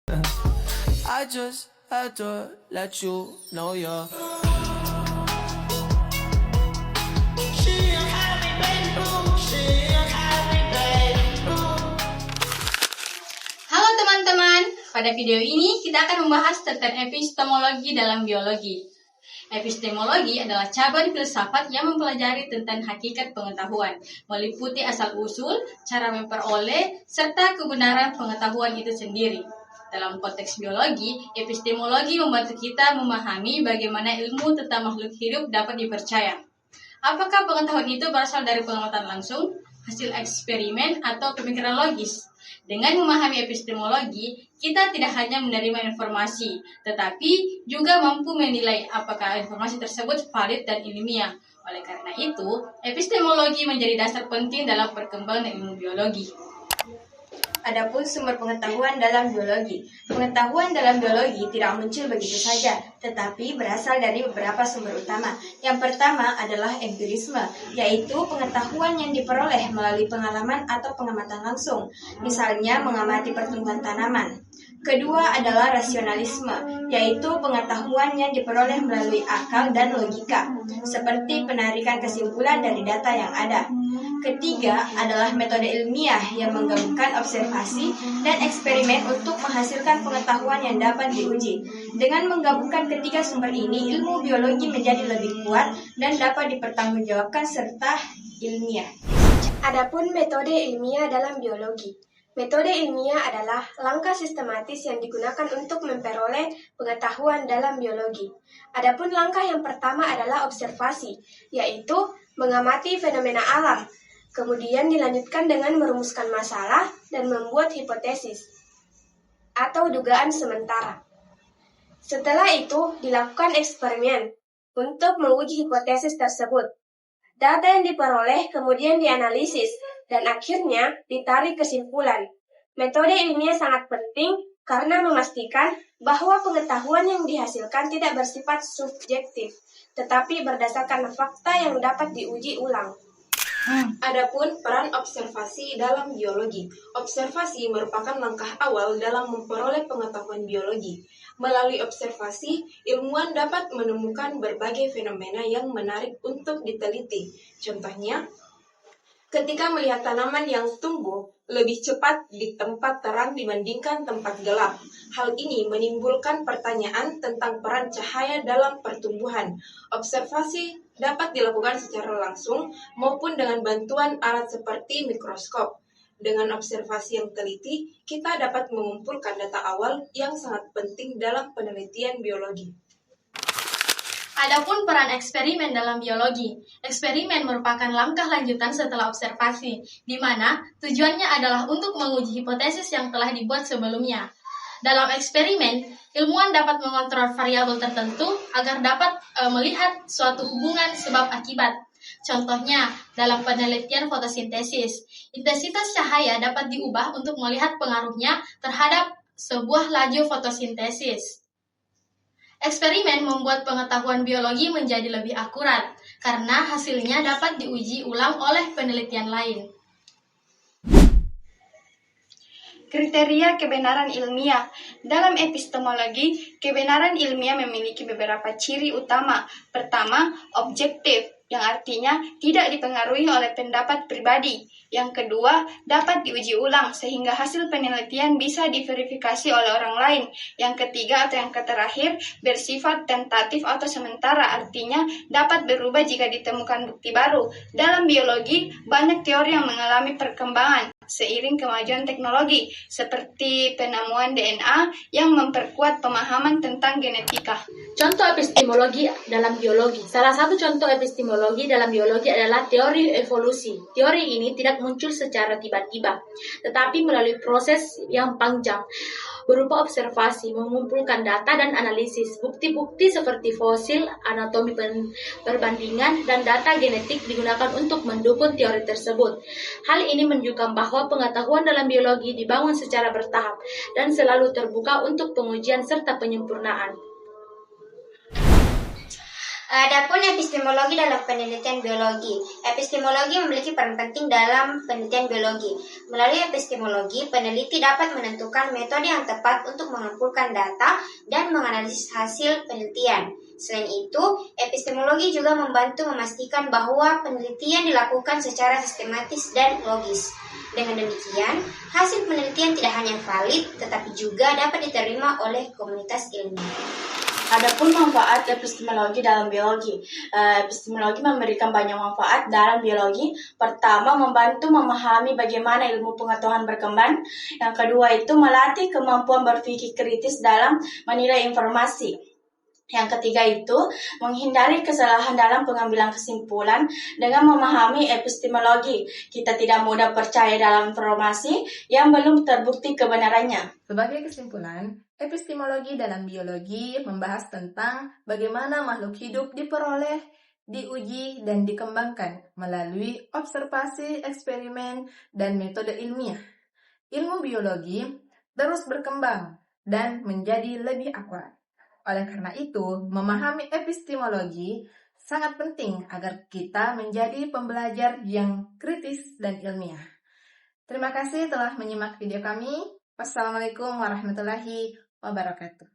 I just had to let you know you're. Halo teman-teman, pada video ini kita akan membahas tentang epistemologi dalam biologi. Epistemologi adalah cabang filsafat yang mempelajari tentang hakikat pengetahuan, meliputi asal-usul, cara memperoleh, serta kebenaran pengetahuan itu sendiri. Dalam konteks biologi, epistemologi membantu kita memahami bagaimana ilmu tentang makhluk hidup dapat dipercaya. Apakah pengetahuan itu berasal dari pengamatan langsung, hasil eksperimen, atau pemikiran logis? Dengan memahami epistemologi, kita tidak hanya menerima informasi, tetapi juga mampu menilai apakah informasi tersebut valid dan ilmiah. Oleh karena itu, epistemologi menjadi dasar penting dalam perkembangan ilmu biologi. Adapun sumber pengetahuan dalam biologi. Pengetahuan dalam biologi tidak muncul begitu saja, tetapi berasal dari beberapa sumber utama. Yang pertama adalah empirisme, yaitu pengetahuan yang diperoleh melalui pengalaman atau pengamatan langsung, misalnya mengamati pertumbuhan tanaman. Kedua adalah rasionalisme, yaitu pengetahuan yang diperoleh melalui akal dan logika, seperti penarikan kesimpulan dari data yang ada. Ketiga adalah metode ilmiah yang menggabungkan observasi dan eksperimen untuk menghasilkan pengetahuan yang dapat diuji. Dengan menggabungkan ketiga sumber ini, ilmu biologi menjadi lebih kuat dan dapat dipertanggungjawabkan serta ilmiah. Adapun metode ilmiah dalam biologi. Metode ilmiah adalah langkah sistematis yang digunakan untuk memperoleh pengetahuan dalam biologi. Adapun langkah yang pertama adalah observasi, yaitu mengamati fenomena alam. Kemudian dilanjutkan dengan merumuskan masalah dan membuat hipotesis atau dugaan sementara. Setelah itu dilakukan eksperimen untuk menguji hipotesis tersebut. Data yang diperoleh kemudian dianalisis dan akhirnya ditarik kesimpulan. Metode ilmiah sangat penting karena memastikan bahwa pengetahuan yang dihasilkan tidak bersifat subjektif, tetapi berdasarkan fakta yang dapat diuji ulang. Adapun peran observasi dalam biologi. Observasi merupakan langkah awal dalam memperoleh pengetahuan biologi. Melalui observasi, ilmuwan dapat menemukan berbagai fenomena yang menarik untuk diteliti. Contohnya, ketika melihat tanaman yang tumbuh lebih cepat di tempat terang dibandingkan tempat gelap. Hal ini menimbulkan pertanyaan tentang peran cahaya dalam pertumbuhan. Observasi dapat dilakukan secara langsung maupun dengan bantuan alat seperti mikroskop. Dengan observasi yang teliti, kita dapat mengumpulkan data awal yang sangat penting dalam penelitian biologi. Adapun peran eksperimen dalam biologi. Eksperimen merupakan langkah lanjutan setelah observasi, di mana tujuannya adalah untuk menguji hipotesis yang telah dibuat sebelumnya. Dalam eksperimen, ilmuwan dapat mengontrol variabel tertentu agar dapat melihat suatu hubungan sebab akibat. Contohnya, dalam penelitian fotosintesis, intensitas cahaya dapat diubah untuk melihat pengaruhnya terhadap sebuah laju fotosintesis. Eksperimen membuat pengetahuan biologi menjadi lebih akurat, karena hasilnya dapat diuji ulang oleh penelitian lain. Kriteria kebenaran ilmiah. Dalam epistemologi, kebenaran ilmiah memiliki beberapa ciri utama. Pertama, objektif, yang artinya tidak dipengaruhi oleh pendapat pribadi. Yang kedua, dapat diuji ulang sehingga hasil penelitian bisa diverifikasi oleh orang lain. Yang ketiga atau yang terakhir, bersifat tentatif atau sementara, artinya dapat berubah jika ditemukan bukti baru. Dalam biologi, banyak teori yang mengalami perkembangan seiring kemajuan teknologi, seperti penemuan DNA yang memperkuat pemahaman tentang genetika. Contoh epistemologi dalam biologi. Salah satu contoh epistemologi dalam biologi adalah teori evolusi. Teori ini tidak muncul secara tiba-tiba, tetapi melalui proses yang panjang, berupa observasi, mengumpulkan data dan analisis. Bukti-bukti seperti fosil, anatomi perbandingan, dan data genetik digunakan untuk mendukung teori tersebut. Hal ini menunjukkan bahwa pengetahuan dalam biologi dibangun secara bertahap dan selalu terbuka untuk pengujian serta penyempurnaan. Adapun epistemologi dalam penelitian biologi. Epistemologi memiliki peran penting dalam penelitian biologi. Melalui epistemologi, peneliti dapat menentukan metode yang tepat untuk mengumpulkan data dan menganalisis hasil penelitian. Selain itu, epistemologi juga membantu memastikan bahwa penelitian dilakukan secara sistematis dan logis. Dengan demikian, hasil penelitian tidak hanya valid, tetapi juga dapat diterima oleh komunitas ilmiah. Adapun manfaat epistemologi dalam biologi. Epistemologi memberikan banyak manfaat dalam biologi. Pertama, membantu memahami bagaimana ilmu pengetahuan berkembang. Yang kedua itu melatih kemampuan berpikir kritis dalam menilai informasi. Yang ketiga itu menghindari kesalahan dalam pengambilan kesimpulan. Dengan memahami epistemologi, kita tidak mudah percaya dalam informasi yang belum terbukti kebenarannya. Sebagai kesimpulan, epistemologi dalam biologi membahas tentang bagaimana makhluk hidup diperoleh, diuji, dan dikembangkan melalui observasi, eksperimen, dan metode ilmiah. Ilmu biologi terus berkembang dan menjadi lebih akurat. Oleh karena itu, memahami epistemologi sangat penting agar kita menjadi pembelajar yang kritis dan ilmiah. Terima kasih telah menyimak video kami. Wassalamualaikum warahmatullahi wabarakatuh.